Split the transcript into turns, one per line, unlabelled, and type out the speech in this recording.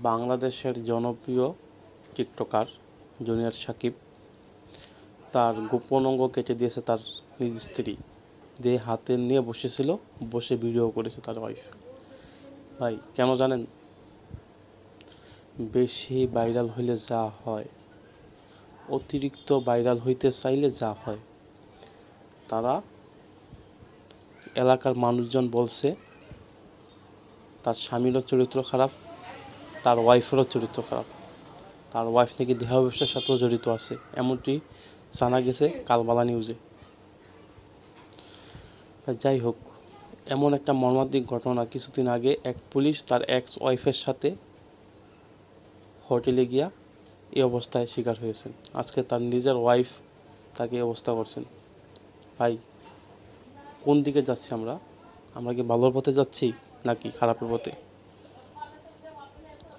বাংলাদেশের জনপ্রিয় TikToker junior Shakib তার গোপন অঙ্গ কেটে দিয়েছে তার নিজ স্ত্রী, যে হাতে নিয়ে বসেছিল, বসে ভিডিও করেছে তার ওয়াইফ। ভাই কেন জানেন? বেশি ভাইরাল হইলে যা হয়, অতিরিক্ত ভাইরাল হইতে চাইলে যা হয়, তারা এলাকার মানুষজন বলছে তার স্বামীরও চরিত্র খারাপ, তার ওয়াইফেরও চরিত্র খারাপ। তার ওয়াইফ নাকি দেহ ব্যবসার সাথেও জড়িত আছে, এমনটি জানা গেছে কালবালা নিউজে। যাই হোক, এমন একটা মর্মান্তিক ঘটনা কিছুদিন আগে এক পুলিশ তার এক্স ওয়াইফের সাথে হোটেলে গিয়া এই অবস্থায় শিকার হয়েছেন। আজকে তার নিজের ওয়াইফ তাকে এই অবস্থা করছেন। ভাই কোন দিকে যাচ্ছি আমরা? আমরা কি ভালোর পথে যাচ্ছি নাকি খারাপের পথে?